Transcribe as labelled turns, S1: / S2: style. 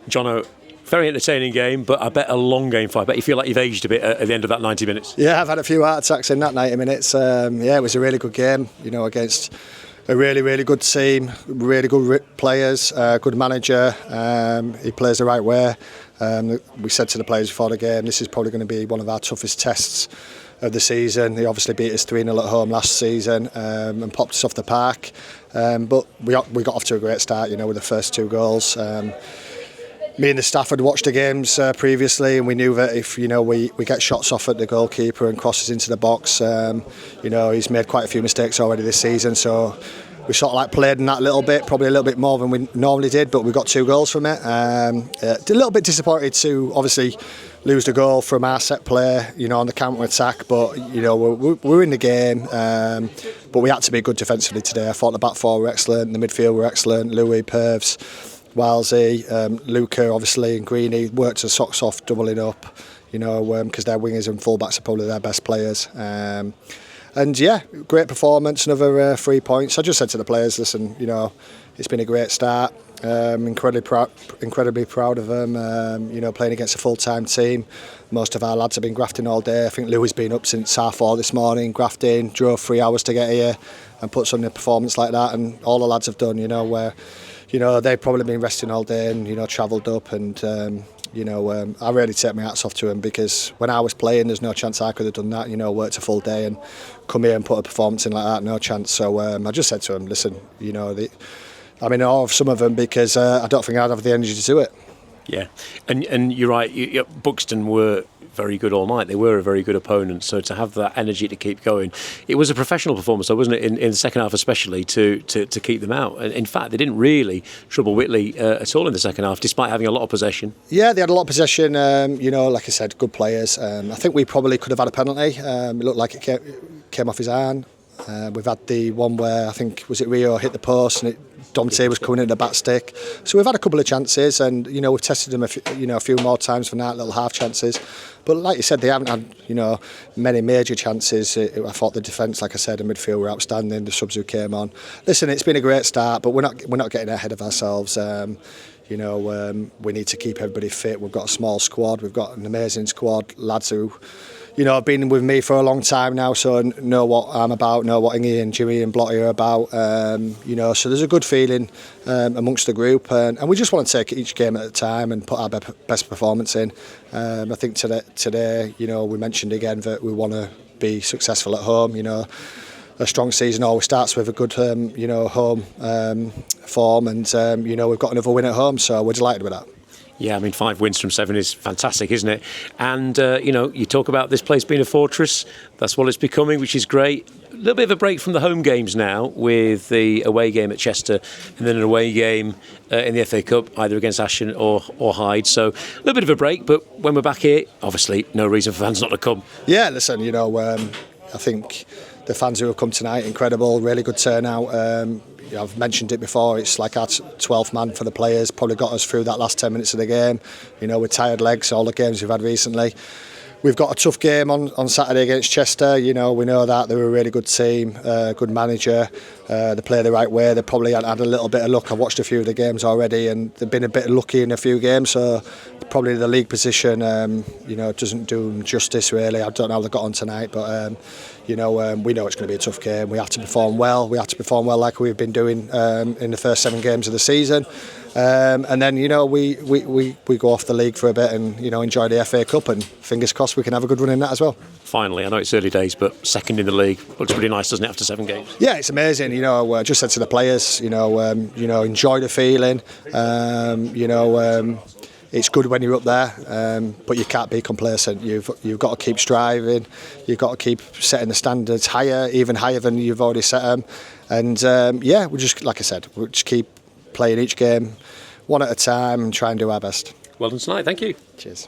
S1: Jono, very entertaining game, but I bet a long game for you. I bet you feel like you've aged a bit at the end of that 90 minutes.
S2: Yeah, I've had a few heart attacks in that 90 minutes. It was a really good game, against a really, really good team, really good players, good manager. He plays the right way. We said to the players before the game, this is probably going to be one of our toughest tests of the season. He obviously beat us 3-0 at home last season and popped us off the park. But we got off to a great start, with the first 2 goals. Me and the staff had watched the games previously, and we knew that if we get shots off at the goalkeeper and crosses into the box, he's made quite a few mistakes already this season. So we sort of like played in that a little bit, probably a little bit more than we normally did, but we got 2 goals from it. A little bit disappointed to obviously lose the goal from our set play, on the counter attack. But we're in the game, but we had to be good defensively today. I thought the back 4 were excellent, the midfield were excellent. Louis, Perves, Walsey, Luca obviously, and Greeny worked their socks off doubling up, because their wingers and fullbacks are probably their best players. Great performance, another 3 points. I just said to the players, listen, it's been a great start. Incredibly proud of them. Playing against a full-time team. Most of our lads have been grafting all day. I think Louis has been up since 4:30 this morning, grafting, drove 3 hours to get here and put something in a performance like that. And all the lads have done, where they've probably been resting all day and, travelled up and, I really take my hats off to them, because when I was playing, there's no chance I could have done that, worked a full day and come here and put a performance in like that, no chance. So I just said to them, listen, I'm in awe of some of them, because I don't think I'd have the energy to do it.
S1: Yeah, and you're right, Buxton were very good all night. They were a very good opponent, so to have that energy to keep going, it was a professional performance, though, wasn't it, in the second half especially, to keep them out. And in fact, they didn't really trouble Whitley at all in the second half, despite having a lot of possession. Yeah,
S2: they had a lot of possession, like I said, good players. I think we probably could have had a penalty. It looked like it came off his arm. We've had the one where I think, was it Rio, hit the post and Dante was coming in the back stick. So we've had a couple of chances, and we've tested them a few more times from that, little half chances. But like you said, they haven't had many major chances. I thought the defence, like I said, and midfield were outstanding. The subs who came on. Listen, it's been a great start, but we're not getting ahead of ourselves. We need to keep everybody fit. We've got a small squad. We've got an amazing squad, lads who have been with me for a long time now, so know what I'm about, know what Ingy and Jimmy and Blotty are about. So there's a good feeling amongst the group, and we just want to take each game at a time and put our best performance in. I think today, we mentioned again that we want to be successful at home. A strong season always starts with a good, home form, and we've got another win at home, so we're delighted with that.
S1: Yeah, I mean, 5 wins from 7 is fantastic, isn't it? And, you talk about this place being a fortress. That's what it's becoming, which is great. A little bit of a break from the home games now, with the away game at Chester and then an away game in the FA Cup, either against Ashton or Hyde. So a little bit of a break, but when we're back here, obviously no reason for fans not to come.
S2: Yeah, listen, I think the fans who have come tonight, incredible, really good turnout. I've mentioned it before, it's like our 12th man for the players, probably got us through that last 10 minutes of the game, with tired legs, all the games we've had recently. We've got a tough game on Saturday against Chester. We know that they're a really good team, good manager. They play the right way. They probably had a little bit of luck. I've watched a few of the games already, and they've been a bit lucky in a few games. So probably the league position, doesn't do them justice really. I don't know how they got on tonight, but we know it's going to be a tough game. We have to perform well. We have to perform well like we've been doing in the first 7 games of the season. And then we go off the league for a bit and enjoy the FA Cup, and fingers crossed we can have a good run in that as well.
S1: Finally, I know it's early days, but second in the league looks pretty nice, doesn't it, after 7 games?
S2: Yeah, it's amazing. I just said to the players, enjoy the feeling. It's good when you're up there, but you can't be complacent. You've got to keep striving. You've got to keep setting the standards higher, even higher than you've already set them. And we just, like I said, we'll just keep playing each game one at a time and try and do our best.
S1: Well done tonight, thank you.
S2: Cheers.